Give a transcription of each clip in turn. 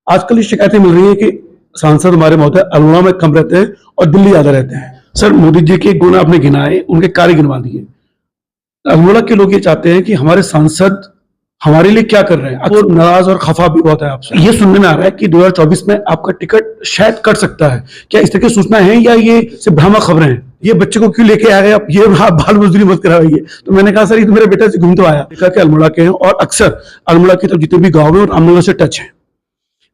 आजकल ये शिकायतें मिल रही है कि सांसद हमारे महोदय अल्मोड़ा में कम रहते हैं और दिल्ली ज्यादा रहते हैं। सर, मोदी जी के गुण आपने गिनाए, उनके कार्य गिनवा दिए। अल्मोड़ा के लोग ये चाहते हैं कि हमारे सांसद हमारे लिए क्या कर रहे हैं। वो नाराज और खफा भी बहुत है आपसे। ये सुनने में आ रहा है कि 2024 में आपका टिकट शायद कट सकता है। क्या इस तरह की सूचना है या ये सिर्फ भ्रामक खबरें हैं? ये बच्चे को क्यों लेके आ गए आप? ये आप बाल मजदूरी मत कराइए। तो मैंने कहा सर, ये तो मेरे बेटा से घूम तो आया, देखा कि अल्मोड़ा के हैं और अक्सर अल्मोड़ा की तरफ जितने भी गाँव है और रामनगर से टच है।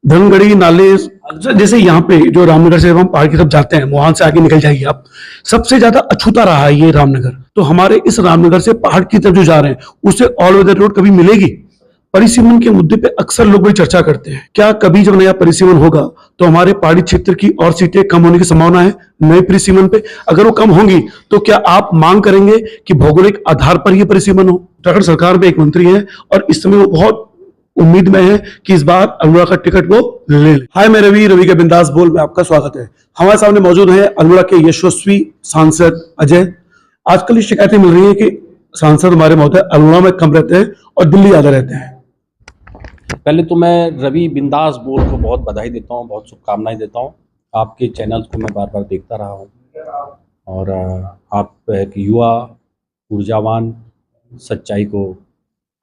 धनगढ़ी नाले, जैसे यहाँ पे जो रामनगर से जब हम पहाड़ की तरफ जाते हैं, वहां से आगे निकल जाइए आप, सबसे ज्यादा अछूता रहा है ये रामनगर। तो हमारे इस रामनगर से पहाड़ की तरफ जो जा रहे हैं, उससे ऑल वेदर रोड कभी मिलेगी? परिसीमन के मुद्दे पे अक्सर लोग बड़ी चर्चा करते हैं। क्या कभी जब नया परिसीमन होगा तो हमारे पहाड़ी क्षेत्र की और सीटें कम होने की संभावना है नए परिसीमन पे? अगर वो कम होंगी तो क्या आप मांग करेंगे कि भौगोलिक आधार पर ये परिसीमन हो? उत्तराखंड सरकार में एक मंत्री है और इस समय वो बहुत उम्मीद में है कि इस बार अल्मोड़ा का टिकट वो ले ले। हाय, मैं रवि के बिंदास बोल में आपका स्वागत है। हमारे सामने मौजूद है अल्मोड़ा के यशस्वी सांसद अजय। आजकल ये शिकायतें मिल रही है कि सांसद हमारे महोदय अल्मोड़ा में कम रहते हैं और दिल्ली ज्यादा रहते हैं। पहले तो मैं रवि बिंदास बोल को बहुत बधाई देता हूँ, बहुत शुभकामनाएं देता हूँ। आपके चैनल्स को मैं बार बार देखता रहा हूँ और आप एक युवा, ऊर्जावान, सच्चाई को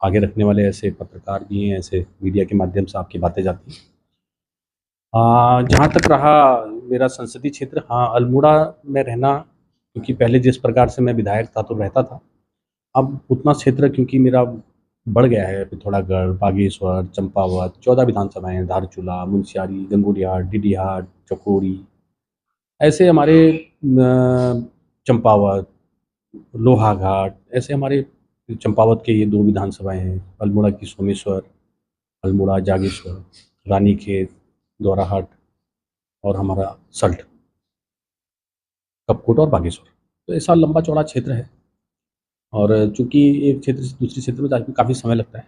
आगे रखने वाले ऐसे पत्रकार भी हैं, ऐसे मीडिया के माध्यम से आपकी बातें जाती हैं। जहाँ तक रहा मेरा संसदीय क्षेत्र, हाँ, अल्मोड़ा में रहना, क्योंकि पहले जिस प्रकार से मैं विधायक था तो रहता था, अब उतना क्षेत्र क्योंकि मेरा बढ़ गया है। पिथौरागढ़, बागेश्वर, चंपावत, 14 विधानसभाएं, धारचूला, मुंशियारी, गंगोलियार, डीडीहाट, चकोरी, ऐसे हमारे चंपावत, लोहाघाट, ऐसे हमारे चंपावत के ये 2 विधानसभाएं हैं। अल्मोड़ा की सोमेश्वर, अल्मोड़ा, जागेश्वर, रानीखेत, दोराहाट और हमारा सल्ट, कपकोट और बागेश्वर। तो ऐसा लंबा चौड़ा क्षेत्र है और चूँकि एक क्षेत्र से दूसरे क्षेत्र में जाने में काफ़ी समय लगता है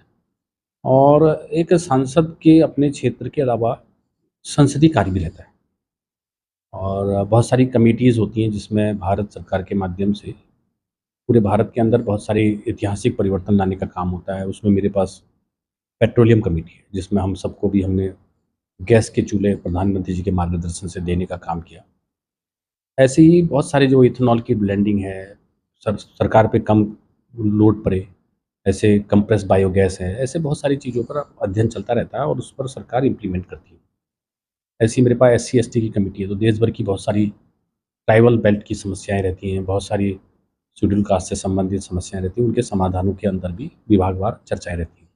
और एक सांसद के अपने क्षेत्र के अलावा संसदीय कार्य भी रहता है और बहुत सारी कमेटीज़ होती हैं जिसमें भारत सरकार के माध्यम से पूरे भारत के अंदर बहुत सारे ऐतिहासिक परिवर्तन लाने का काम होता है। उसमें मेरे पास पेट्रोलियम कमेटी है जिसमें हम सबको भी हमने गैस के चूल्हे प्रधानमंत्री जी के मार्गदर्शन से देने का काम किया। ऐसे ही बहुत सारे जो इथेनॉल की ब्लेंडिंग है, सरकार पे कम लोड पड़े, ऐसे कंप्रेस बायोगैस है, ऐसे बहुत सारी चीज़ों पर अध्ययन चलता रहता है और उस पर सरकार इम्प्लीमेंट करती है। ऐसी मेरे पास SC ST की कमेटी है, तो देश भर की बहुत सारी ट्राइबल बेल्ट की समस्याएं रहती हैं, बहुत सारी शेड्यूल कास्ट से संबंधित समस्याएं रहती हैं, उनके समाधानों के अंदर भी विभागवार चर्चाएं रहती हैं।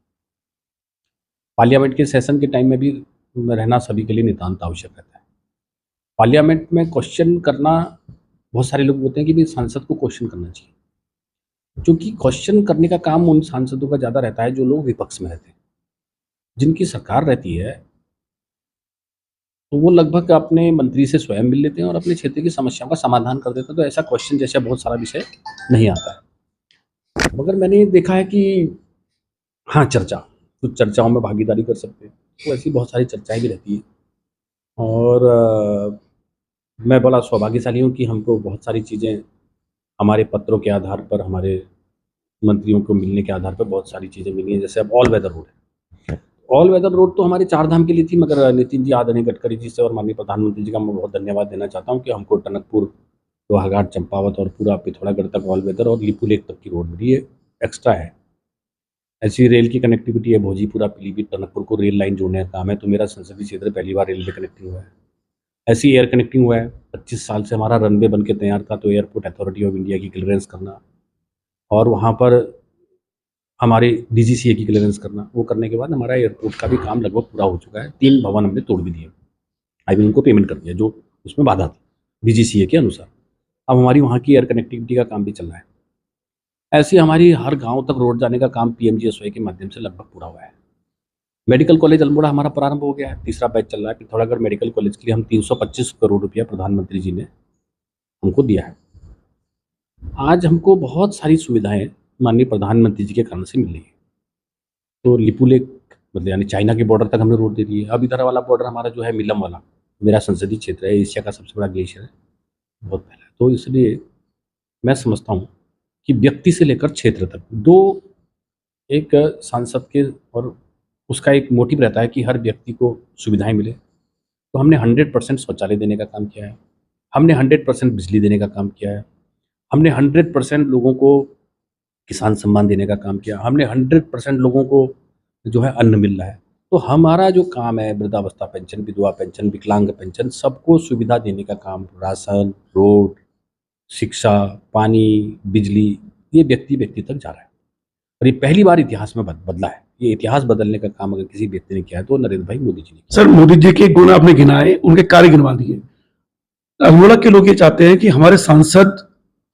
पार्लियामेंट के सेशन के टाइम में भी रहना सभी के लिए नितांत आवश्यक रहता है। पार्लियामेंट में क्वेश्चन करना, बहुत सारे लोग बोलते हैं कि भाई सांसद को क्वेश्चन करना चाहिए, क्योंकि क्वेश्चन करने का काम उन सांसदों का ज़्यादा रहता है जो लोग विपक्ष में रहते हैं। जिनकी सरकार रहती है तो वो लगभग अपने मंत्री से स्वयं मिल लेते हैं और अपने क्षेत्र की समस्याओं का समाधान कर देते हैं, तो ऐसा क्वेश्चन जैसा बहुत सारा विषय नहीं आता है। मगर मैंने देखा है कि हाँ, कुछ चर्चाओं में भागीदारी कर सकते हैं, तो ऐसी बहुत सारी चर्चाएँ भी रहती हैं और मैं बड़ा सौभाग्यशाली हूँ कि हमको बहुत सारी चीज़ें हमारे पत्रों के आधार पर, हमारे मंत्रियों को मिलने के आधार पर बहुत सारी चीज़ें मिली हैं। जैसे अब ऑल वेदर रोड है। ऑल वेदर रोड तो हमारे 4 धाम के लिए थी, मगर नितिन जी, आदरणीय गडकरी जी से और माननीय प्रधानमंत्री जी का मैं बहुत धन्यवाद देना चाहता हूँ कि हमको टनकपुर, लोहाघाट, चंपावत और पूरा पिथौरागढ़ तक ऑल वेदर और लिपू लेक तक की रोड मिली है, एक्स्ट्रा है। ऐसी रेल की कनेक्टिविटी है, भोजीपुरा, पीलीभीत, टनकपुर को रेल लाइन जोड़ने का काम है, तो मेरा संसदीय क्षेत्र पहली बार रेलवे कनेक्टिंग हुआ है। ऐसी एयर कनेक्टिंग हुआ है, 25 साल से हमारा रनवे बन के तैयार था, तो एयरपोर्ट अथॉरिटी ऑफ इंडिया की क्लियरेंस करना और वहाँ पर हमारे DGCA की क्लियरेंस करना, वो करने के बाद हमारा एयरपोर्ट का भी काम लगभग पूरा हो चुका है। 3 भवन हमने तोड़ भी दिए, आई मीन उनको पेमेंट कर दिया जो उसमें बाधा थी DGCA के अनुसार। अब हमारी वहाँ की एयर कनेक्टिविटी का काम भी चल रहा है। ऐसे हमारी हर गाँव तक रोड जाने का काम PMGSY के माध्यम से लगभग पूरा हुआ है। मेडिकल कॉलेज अल्मोड़ा हमारा प्रारंभ हो गया है, 3रा बैच चल रहा है। पिथौरागढ़ मेडिकल कॉलेज के लिए हम 325 करोड़ रुपया प्रधानमंत्री जी ने हमको दिया है। आज हमको बहुत सारी सुविधाएं माननीय प्रधानमंत्री जी के कारण से मिल रही है। तो लिपू लेक, मतलब यानी चाइना के बॉर्डर तक हमने रोड दे दी है। अब इधर वाला बॉर्डर हमारा जो है मिलम वाला, मेरा संसदीय क्षेत्र है, एशिया का सबसे बड़ा ग्लेशियर है, बहुत पहला है। तो इसलिए मैं समझता हूँ कि व्यक्ति से लेकर क्षेत्र तक एक सांसद के और उसका एक मोटिव रहता है कि हर व्यक्ति को सुविधाएं मिले। तो हमने 100% शौचालय देने का काम किया है, हमने 100% बिजली देने का काम किया है, हमने 100% लोगों को किसान सम्मान देने का काम किया, हमने 100% लोगों को जो है अन्न मिल रहा है। तो हमारा जो काम है वृद्धावस्था पेंशन, विधवा पेंशन, विकलांग पेंशन, सबको सुविधा देने का काम, राशन, रोड, शिक्षा, पानी, बिजली, ये व्यक्ति व्यक्ति तक जा रहा है। और ये पहली बार इतिहास में बदला है। ये इतिहास बदलने का काम अगर किसी व्यक्ति ने किया है तो नरेंद्र भाई मोदी जी ने किया। सर, मोदी जी के गुण आपने गिनाए, उनके कार्य गिनवा दिए। अल्मोड़ा के लोग ये चाहते हैं कि हमारे सांसद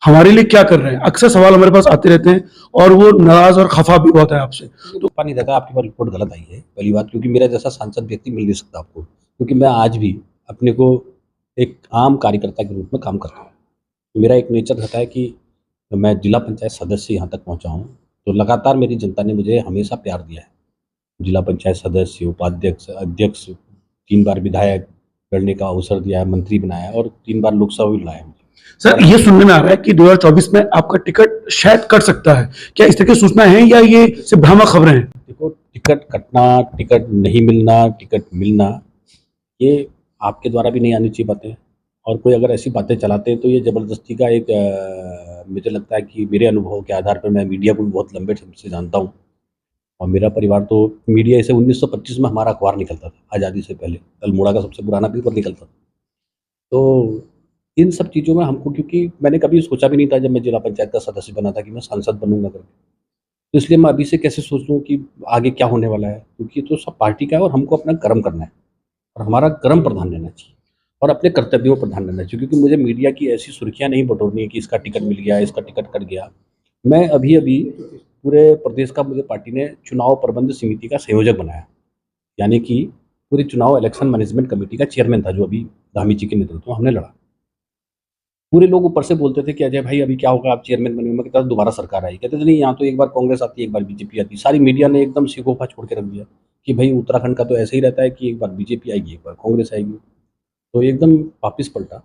हमारे लिए क्या कर रहे हैं। अक्सर सवाल हमारे पास आते रहते हैं और वो नाराज और खफा भी बहुत है आपसे। तो पानी देखा आपकी बार रिपोर्ट गलत आई है पहली बात, क्योंकि मेरा जैसा सांसद व्यक्ति मिल नहीं सकता आपको, क्योंकि मैं आज भी अपने को एक आम कार्यकर्ता के रूप में काम करता हूँ। मेरा एक नेचर रहता है कि मैं जिला पंचायत सदस्य यहाँ तक पहुँचा हूँ, तो लगातार मेरी जनता ने मुझे हमेशा प्यार दिया है। जिला पंचायत सदस्य, उपाध्यक्ष, अध्यक्ष, 3 बार विधायक लड़ने का अवसर दिया है, मंत्री बनाया और 3 बार लोकसभा भी लाया मुझे। सर, ये सुनने में आ रहा है कि 2024 में आपका टिकट शायद कट सकता है। क्या इस तरह की सूचना है या ये सिर्फ भ्रामक खबरें हैं? देखो, टिकट कटना, टिकट नहीं मिलना, टिकट मिलना, ये आपके द्वारा भी नहीं आनी चाहिए बातें। और कोई अगर ऐसी बातें चलाते हैं तो ये ज़बरदस्ती का एक मुझे लगता है कि मेरे अनुभव के आधार पर, मैं मीडिया को भी बहुत लंबे समय से जानता हूँ और मेरा परिवार तो मीडिया से 1925 में हमारा अखबार निकलता था, आज़ादी से पहले अल्मोड़ा का सबसे पुराना पेपर निकलता था। तो इन सब चीज़ों में हमको, क्योंकि मैंने कभी सोचा भी नहीं था जब मैं जिला पंचायत का सदस्य बना था कि मैं सांसद बनूंगा करके, तो इसलिए मैं अभी से कैसे सोच लूँ कि आगे क्या होने वाला है, क्योंकि ये तो सब पार्टी का है और हमको अपना कर्म करना है और हमारा कर्म प्रधान रहना चाहिए और अपने कर्तव्यों पर प्रधान रहना चाहिए। क्योंकि मुझे मीडिया की ऐसी सुर्खियाँ नहीं बटोरनी है कि इसका टिकट मिल गया, इसका टिकट कट गया। मैं अभी पूरे प्रदेश का, मुझे पार्टी ने चुनाव प्रबंध समिति का संयोजक बनाया, यानी कि पूरी चुनाव इलेक्शन मैनेजमेंट कमेटी का चेयरमैन था, जो अभी धामी जी के नेतृत्व में हमने लड़ा। पूरे लोग ऊपर से बोलते थे कि अजय भाई अभी क्या होगा, आप चेयरमैन बने। मैं कहता दोबारा सरकार आई, कहते थे नहीं, यहाँ तो एक बार कांग्रेस आती है, एक बार बीजेपी आती है। सारी मीडिया ने एकदम सिकोफा छोड़ के रख दिया कि भाई उत्तराखंड का तो ऐसे ही रहता है कि एक बार बीजेपी आएगी, एक बार कांग्रेस आएगी। तो एकदम वापस पलटा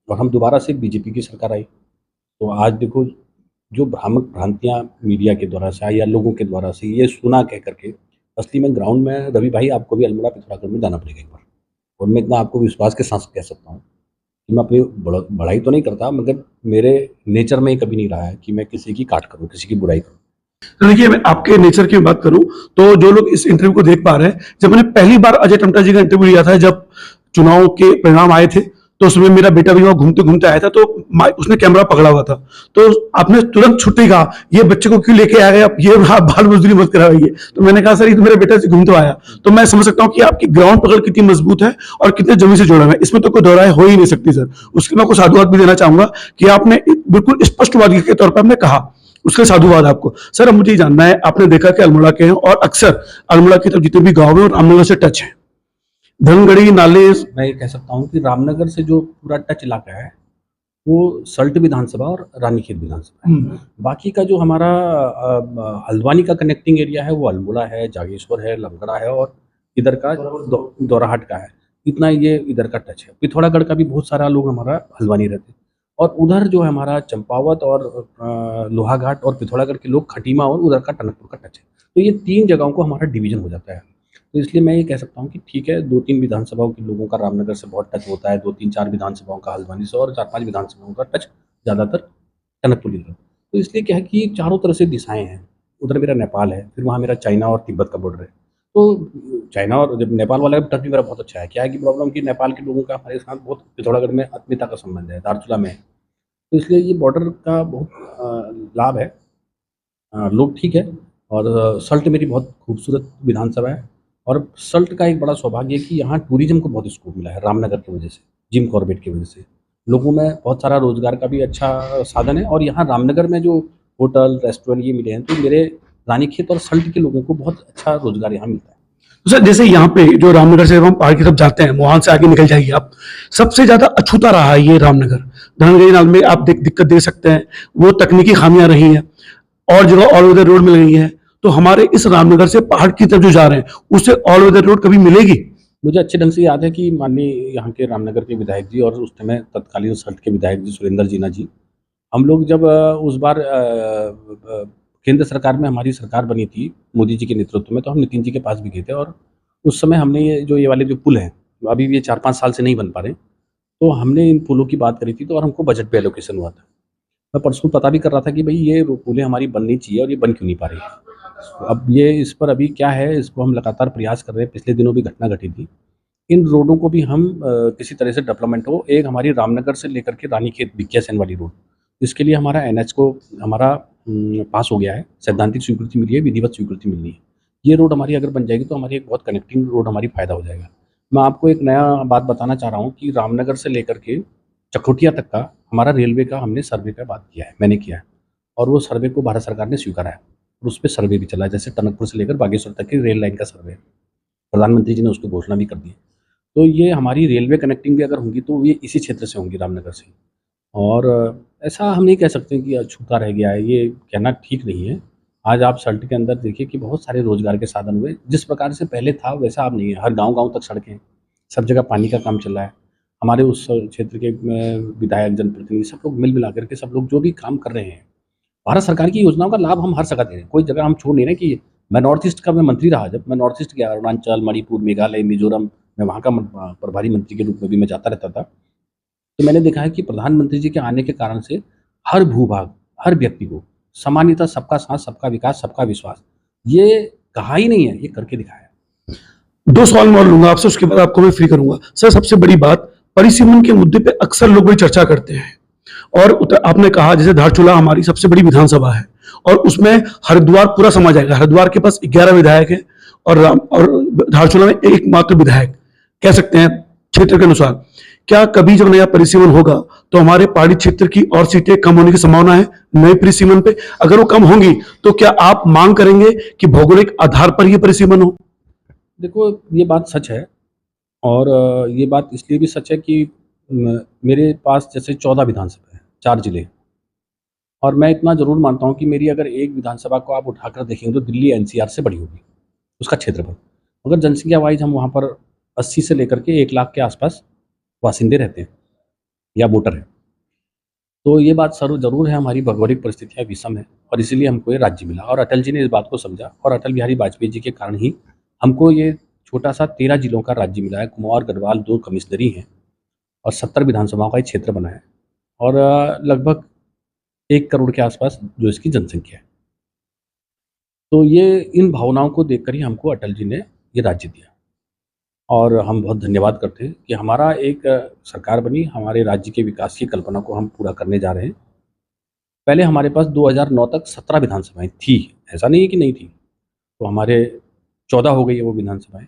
और हम दोबारा से बीजेपी की सरकार आई। तो आज देखो, जो भ्रामक भ्रांतियाँ मीडिया के द्वारा से या लोगों के द्वारा से ये सुना कह करके, असली में ग्राउंड में, रवि भाई आपको भी अल्मोड़ा पिथौरागढ़ में जाना पड़ेगा एक बार। और मैं इतना आपको विश्वास के साथ कह सकता हूँ कि मैं अपनी बढ़ाई तो नहीं करता, मगर मेरे नेचर में कभी नहीं रहा है कि मैं किसी की काट करूँ, किसी की बुराई करूँ। तो देखिए, मैं आपके नेचर की बात करूं तो जो लोग इस इंटरव्यू को देख पा रहे हैं, जब मैंने पहली बार अजय टमटा जी का इंटरव्यू लिया था, जब चुनाव के परिणाम आए थे, तो उसमें मेरा बेटा भी वहां घूमते घूमते आया था, तो उसने कैमरा पकड़ा हुआ था, तो आपने तुरंत छुट्टी कहा, ये बच्चे को क्यों लेके आ गए आप, ये बाल मजदूरी मत कराइए। तो मैंने कहा सर, ये तो मेरे बेटा से घूमते आया। तो मैं समझ सकता हूँ कि आपकी ग्राउंड पकड़ कितनी मजबूत है और कितने जमीन से जुड़ा है, इसमें तो कोई दोहराए हो ही नहीं सकती सर। उसके मैं आपको साधुवाद भी देना चाहूंगा कि आपने बिल्कुल स्पष्टवादी के तौर पर आपने कहा, उसके साधुवाद आपको। सर, अब मुझे जानना है, आपने देखा कि अल्मोड़ा के हैं और अक्सर अल्मोड़ा की तरफ जितने भी गांव है रामनगर से टच है, धनगढ़ी नाले। मैं ये कह सकता हूँ कि रामनगर से जो पूरा टच इलाका है वो सल्ट विधानसभा और रानीखेत विधानसभा है। बाकी का जो हमारा हल्द्वानी का कनेक्टिंग एरिया है वो अल्मोड़ा है, जागेश्वर है, लंगड़ा है और इधर का दोराहाट का है। इतना ये इधर का टच है। पिथौरागढ़ का भी बहुत सारा लोग हमारा हल्द्वानी रहते हैं और उधर जो है हमारा चंपावत और लोहाघाट और पिथौरागढ़ के लोग खटीमा और उधर का टनकपुर का टच है। तो ये 3 जगहों को हमारा डिवीजन हो जाता है। तो इसलिए मैं ये कह सकता हूँ कि ठीक है, 2-3 विधानसभाओं के लोगों का रामनगर से बहुत टच होता है, 2-3-4 विधानसभाओं का हल्द्वानी से और 4-5 विधानसभाओं का टच ज़्यादातर टनकपुर की तरफ। तो इसलिए क्या है कि चारों तरफ से दिशाएँ हैं। उधर मेरा नेपाल है, फिर वहाँ मेरा चाइना और तिब्बत का बॉर्डर है। तो चाइना और जब नेपाल वाला टच भी मेरा बहुत अच्छा है। क्या है कि प्रॉब्लम कि नेपाल के लोगों का हमारे साथ बहुत पिथौरागढ़ में आत्मीयता का संबंध है, धारचूला में है। तो इसलिए ये बॉर्डर का बहुत लाभ है। लोग ठीक है। और सल्ट मेरी बहुत खूबसूरत विधानसभा है और सल्ट का एक बड़ा सौभाग्य है कि यहाँ टूरिज्म को बहुत स्कोप मिला है रामनगर की वजह से, जिम कॉर्बेट की वजह से। लोगों में बहुत सारा रोजगार का भी अच्छा साधन है और यहाँ रामनगर में जो होटल रेस्टोरेंट ये मिले हैं, तो मेरे रानीखेत और सल्ट के लोगों को बहुत अच्छा रोजगार यहाँ मिलता है। तो सर, जैसे यहाँ पे जो रामनगर से हम पहाड़ की तरफ जाते हैं, वहां से आगे निकल जाइए आप, सबसे ज्यादा अछूता रहा है ये रामनगर। धनगढ़ी नाल में आप दिक्कत दे सकते हैं, वो तकनीकी खामियां रही हैं और जगह ऑल वेदर रोड मिल गई है। तो हमारे इस रामनगर से पहाड़ की तरफ जो जा रहे हैं, उससे ऑल वेदर रोड कभी मिलेगी? मुझे अच्छे ढंग से याद है कि माननीय यहाँ के रामनगर के विधायक जी और उस समय तत्कालीन सल्ट के विधायक जी सुरेंद्र जीना जी, हम लोग जब उस बार केंद्र सरकार में हमारी सरकार बनी थी मोदी जी के नेतृत्व में, तो हम नितिन जी के पास भी गए थे और उस समय हमने ये वाले जो पुल हैं, अभी भी ये 4-5 साल से नहीं बन पा रहे, तो हमने इन पुलों की बात करी थी, तो और हमको बजट पे एलोकेशन हुआ था। मैं परसों पता भी कर रहा था कि भई ये पुलें हमारी बननी चाहिए और ये बन क्यों नहीं पा रही है। अब ये इस पर अभी क्या है, इसको हम लगातार प्रयास कर रहे हैं। पिछले दिनों भी घटना घटी थी। इन रोडों को भी हम किसी तरह से डेवलपमेंट हो। एक हमारी रामनगर से लेकर के रानीखेत भिकिया सेन वाली रोड, इसके लिए हमारा एनएच को हमारा पास हो गया है, सैद्धांतिक स्वीकृति मिली है, विधिवत स्वीकृति मिलनी है। ये रोड हमारी अगर बन जाएगी तो हमारी एक बहुत कनेक्टिंग रोड हमारी फ़ायदा हो जाएगा। मैं आपको एक नया बात बताना चाह रहा हूँ कि रामनगर से लेकर के चकोटिया तक का हमारा रेलवे का हमने सर्वे का बात किया है, मैंने किया है, और वो सर्वे को भारत सरकार ने स्वीकारा है और उस पे सर्वे भी चला है। जैसे टनकपुर से लेकर बागेश्वर तक की रेल लाइन का सर्वे, प्रधानमंत्री जी ने उसकी घोषणा भी कर दी है। तो ये हमारी रेलवे कनेक्टिंग भी अगर होंगी तो ये इसी क्षेत्र से होंगी, रामनगर से। और ऐसा हम नहीं कह सकते कि छूटा रह गया है, ये कहना ठीक नहीं है। आज आप सल्ट के अंदर देखिए कि बहुत सारे रोजगार के साधन हुए। जिस प्रकार से पहले था वैसा अब नहीं है। हर गांव-गांव तक सड़कें हैं, सब जगह पानी का काम चल रहा है। हमारे उस क्षेत्र के विधायक, जनप्रतिनिधि सब लोग मिल-मिला करके सब लोग जो भी काम कर रहे हैं, भारत सरकार की योजनाओं का लाभ हम हर जगह दे रहे हैं। कोई जगह हम छोड़ नहीं रहे कि मैं नॉर्थ ईस्ट का मैं मंत्री रहा, जब मैं नॉर्थ ईस्ट गया, अरुणाचल, मणिपुर, मेघालय, मिजोरम, मैं वहाँ का प्रभारी मंत्री के रूप में भी मैं जाता रहता था। तो मैंने देखा है कि प्रधानमंत्री जी के आने के कारण से हर भूभाग, हर व्यक्ति को समानता, सबका साथ, सबका विकास, सबका विश्वास, ये कहा ही नहीं है, ये करके दिखाया है। 2 सवाल मैं और लूंगा आपसे, उसके बाद आपको मैं फ्री करूंगा। सर, सबसे बड़ी बात, परिसीमन के मुद्दे पे अक्सर लोग बड़ी चर्चा करते हैं और आपने कहा जैसे धारचूला हमारी सबसे बड़ी विधानसभा है और उसमें हरिद्वार पूरा समा जाएगा। हरिद्वार के पास 11 विधायक है और धारचूला में एकमात्र विधायक कह सकते हैं क्षेत्र के अनुसार। क्या कभी जब नया परिसीमन होगा तो हमारे पहाड़ी क्षेत्र की और सीटें कम होने की संभावना है नए परिसीमन पे? अगर वो कम होंगी तो क्या आप मांग करेंगे कि भौगोलिक आधार पर ये परिसीमन हो? देखो, ये बात सच है और ये बात इसलिए भी सच है कि मेरे पास जैसे 14 विधानसभा है, 4 जिले, और मैं इतना ज़रूर मानता हूँ कि मेरी अगर एक विधानसभा को आप उठाकर देखेंगे तो दिल्ली एनसीआर से बड़ी होगी, उसका क्षेत्रफल। अगर जनसंख्या वाइज हम वहाँ पर 80 से लेकर के 1 लाख के आसपास बासिंदे रहते हैं या वोटर हैं, तो ये बात ज़रूर है, हमारी भौगोलिक परिस्थितियाँ विषम है और इसीलिए हमको ये राज्य मिला और अटल जी ने इस बात को समझा और अटल बिहारी वाजपेयी जी के कारण ही हमको ये छोटा सा 13 जिलों का राज्य मिला है। कुमाऊं, गढ़वाल, 2 कमिश्नरी हैं और 70 विधानसभाओं का एक क्षेत्र बना है और लगभग 1 करोड़ के आसपास जो इसकी जनसंख्या है। तो ये इन भावनाओं को देखकर ही हमको अटल जी ने ये राज्य दिया और हम बहुत धन्यवाद करते हैं कि हमारा एक सरकार बनी, हमारे राज्य के विकास की कल्पना को हम पूरा करने जा रहे हैं। पहले हमारे पास 2009 तक 17 विधानसभाएं थी, ऐसा नहीं है कि नहीं थी, तो हमारे 14 हो गई है वो विधानसभाएं।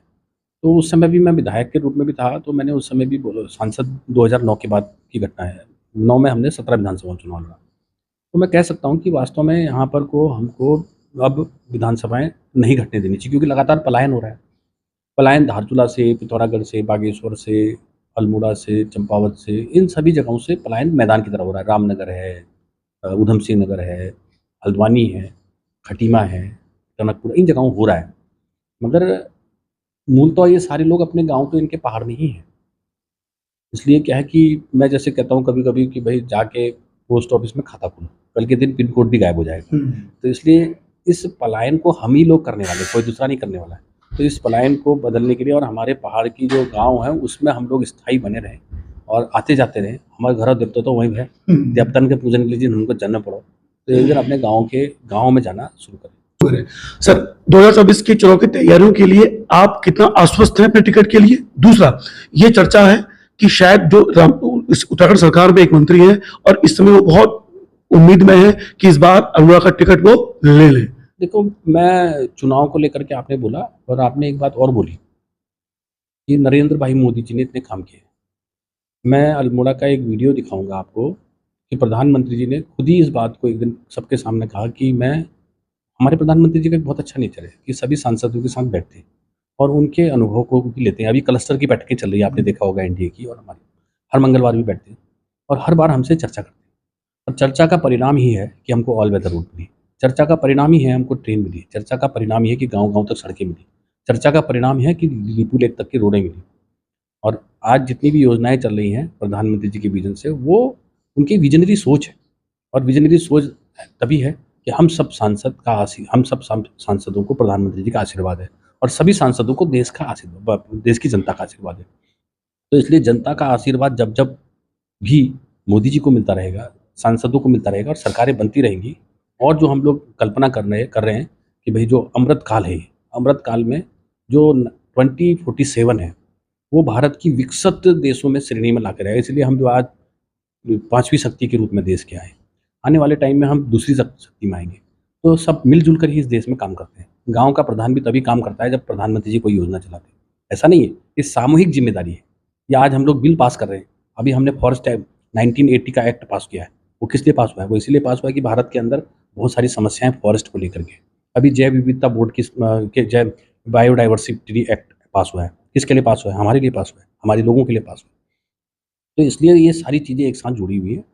तो उस समय भी मैं विधायक के रूप में भी था, तो मैंने उस समय भी सांसद 2009 के बाद की घटना है, 9 में हमने 17 विधानसभा चुनाव लड़ा। तो मैं कह सकता हूँ कि वास्तव में यहाँ पर हमको अब विधानसभाएं नहीं घटने देनी चाहिए, क्योंकि लगातार पलायन हो रहा है। पलायन धारचूला से, पिथौरागढ़ से, बागेश्वर से, अल्मोड़ा से, चंपावत से, इन सभी जगहों से पलायन मैदान की तरफ हो रहा है। रामनगर है, ऊधम सिंह नगर है, हल्द्वानी है, खटीमा है, टनकपुर, इन जगहों हो रहा है। मगर मूलतः ये सारे लोग अपने गांव तो इनके पहाड़ में ही हैं। इसलिए क्या है कि मैं जैसे कहता हूँ कभी-कभी कि भाई जाके पोस्ट ऑफिस में खाता खोलो, कल के दिन पिन कोड भी गायब हो जाएगा। तो इसलिए इस पलायन को हम ही लोग करने वाले हैं, कोई दूसरा नहीं करने वाला है। तो इस पलायन को बदलने के लिए और हमारे पहाड़ की जो गाँव हैं उसमें हम लोग स्थायी बने रहें और आते जाते रहें। हमारे घर देवता तो वहीं है, देवतन के पूजन के लिए जिन हमको जाना पड़ो, तो एक दिन अपने गाँव में जाना शुरू करें। सर, 2024 के चुनाव की तैयारियों के लिए आप कितना आश्वस्त हैं अपने टिकट के लिए? दूसरा, ये चर्चा है कि शायद जो इस उत्तराखंड सरकार में एक मंत्री हैं और इस समय वो बहुत उम्मीद में है कि इस बार अल्मोड़ा का टिकट वो ले लें। देखो, मैं चुनाव को लेकर के आपने बोला और आपने एक बात और बोली कि नरेंद्र भाई मोदी जी ने इतने काम किए। मैं अल्मोड़ा का एक वीडियो दिखाऊंगा आपको कि प्रधानमंत्री जी ने खुद ही इस बात को एक दिन सबके सामने कहा कि हमारे प्रधानमंत्री जी का एक बहुत अच्छा नेचर है कि सभी सांसदों के साथ बैठते हैं और उनके अनुभव को भी लेते हैं। अभी क्लस्टर की बैठकें चल रही है, आपने देखा होगा एनडीए की, और हमारी हर मंगलवार भी बैठते हैं और हर बार हमसे चर्चा करते हैं। और चर्चा का परिणाम ही है कि हमको ऑल वेदर रोड मिली, चर्चा का परिणाम ही है हमको ट्रेन मिली, चर्चा का परिणाम ही है कि गाँव तक सड़कें मिली, चर्चा का परिणाम है कि लिपू लेक तक की रोडें मिली। और आज जितनी भी योजनाएं चल रही हैं प्रधानमंत्री जी के विजन से, वो उनकी विजनरी सोच है और विजनरी सोच तभी है कि कि हम सब सांसदों को प्रधानमंत्री जी का आशीर्वाद है और सभी सांसदों को देश का आशीर्वाद, देश की जनता का आशीर्वाद है। तो इसलिए जनता का आशीर्वाद जब जब भी मोदी जी को मिलता रहेगा, सांसदों को मिलता रहेगा और सरकारें बनती रहेंगी, और जो हम लोग कल्पना कर रहे हैं कि भाई जो अमृत काल है, अमृत काल में जो 2047 है, वो भारत की विकसित देशों में श्रेणी में ला के रहेगा। इसलिए हम जो आज 5वीं शक्ति के रूप में देश के आए, आने वाले टाइम में हम दूसरी शक्ति में आएंगे। तो सब मिलजुल कर ही इस देश में काम करते हैं। गांव का प्रधान भी तभी काम करता है जब प्रधानमंत्री जी कोई योजना चलाते हैं। ऐसा नहीं है, ये सामूहिक जिम्मेदारी है। ये आज हम लोग बिल पास कर रहे हैं, अभी हमने फॉरेस्ट एक्ट 1980 का एक्ट पास किया है। वो किस लिए पास हुआ है? वो इसीलिए पास हुआ है कि भारत के अंदर बहुत सारी समस्याएं फॉरेस्ट को लेकर के। अभी जैव विविधता बोर्ड के जैव बायोडाइवर्सिटी एक्ट पास हुआ है। किसके लिए पास हुआ है? हमारे लिए पास हुआ है, हमारे लोगों के लिए पास हुआ है। तो इसलिए ये सारी चीज़ें एक साथ जुड़ी हुई है।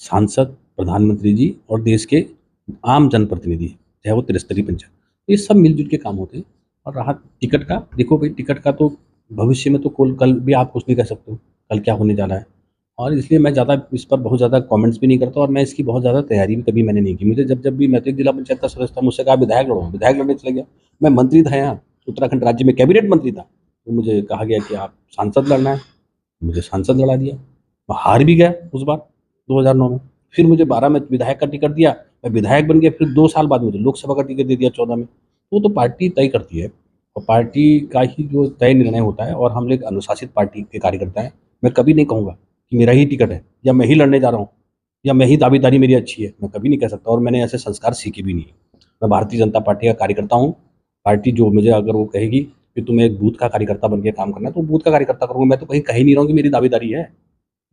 सांसद, प्रधानमंत्री जी और देश के आम जनप्रतिनिधि, चाहे वो त्रिस्तरीय पंचायत, ये सब मिलजुल के काम होते हैं। और रहा टिकट का, देखो भाई टिकट का तो भविष्य में तो कल भी आप कुछ नहीं कह सकते हो, कल क्या होने जा रहा है। और इसलिए मैं ज़्यादा इस पर बहुत ज़्यादा कमेंट्स भी नहीं करता और मैं इसकी बहुत ज़्यादा तैयारी भी कभी मैंने नहीं की। मुझे जब भी, मैं तो एक जिला पंचायत का सदस्य था, मुझसे कहा विधायक लड़ो, विधायक लड़ने चला गया। मैं मंत्री था यहाँ उत्तराखंड राज्य में, कैबिनेट मंत्री था, तो मुझे कहा गया कि आप सांसद लड़ना है, मुझे सांसद लड़ा दिया। मैं हार भी गया उस बार 2009 में। फिर मुझे 12 में विधायक का टिकट दिया, मैं विधायक बन गया। फिर 2 साल बाद मुझे लोकसभा का टिकट दे दिया 14 में। तो पार्टी तय करती है और पार्टी का ही जो तय निर्णय होता है, और हम लोग अनुशासित पार्टी के कार्यकर्ता हैं। मैं कभी नहीं कहूँगा कि मेरा ही टिकट है या मैं ही लड़ने जा रहा हूँ या मैं ही दावेदारी मेरी अच्छी है, मैं कभी नहीं कह सकता। और मैंने ऐसे संस्कार सीखे भी नहीं। मैं भारतीय जनता पार्टी का कार्यकर्ता हूँ। पार्टी जो मुझे अगर वो कहेगी कि तुम्हें एक बूथ का कार्यकर्ता बन के काम करना है, तो बूथ का कार्यकर्ता करूँगा। मैं तो कहीं कह ही नहीं रहा हूँ कि मेरी दावेदारी है,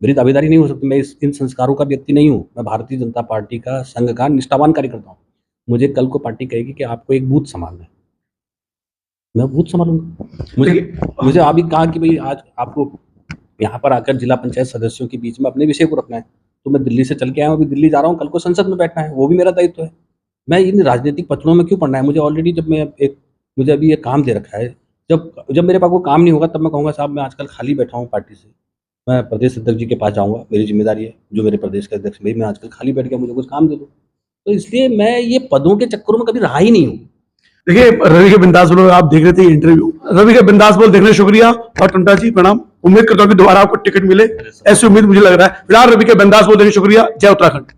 मेरी दावेदारी नहीं हो सकती। मैं इन संस्कारों का व्यक्ति नहीं हूँ। मैं भारतीय जनता पार्टी का संघ का निष्ठावान कार्यकर्ता हूँ। मुझे कल को पार्टी कहेगी कि आपको एक बूथ संभालना है, मैं बूथ संभालूंगा। मुझे अभी कहा कि भाई आज आपको यहाँ पर आकर जिला पंचायत सदस्यों के बीच में अपने विषय को रखना है, तो मैं दिल्ली से चल के आया हूँ, अभी दिल्ली जा रहा हूँ, कल को संसद में बैठना है, वो भी मेरा दायित्व है। मैं इन राजनीतिक पचड़ों में क्यों पढ़ना है? मुझे ऑलरेडी मुझे अभी ये काम दे रखा है। जब मेरे पास कोई काम नहीं होगा तब मैं कहूँगा साहब मैं आजकल खाली बैठा हूँ पार्टी से, मैं प्रदेश अध्यक्ष जी के पास जाऊँगा, मेरी जिम्मेदारी है, जो मेरे प्रदेश के अध्यक्ष, भाई मैं आजकल खाली बैठ गया, मुझे कुछ काम दे दो। तो इसलिए मैं ये पदों के चक्करों में कभी रहा ही नहीं हूँ। देखिए, रवि के बिंदास बोल आप देख रहे थे इंटरव्यू। रवि के बिंदास बोल देखने शुक्रिया और टंटा जी प्रणाम। उम्मीद करता हूँ कि दोबारा आपको टिकट मिले, ऐसी उम्मीद मुझे लग रहा है। फिलहाल रवि के बिंदास बोल देखने शुक्रिया। जय उत्तराखंड।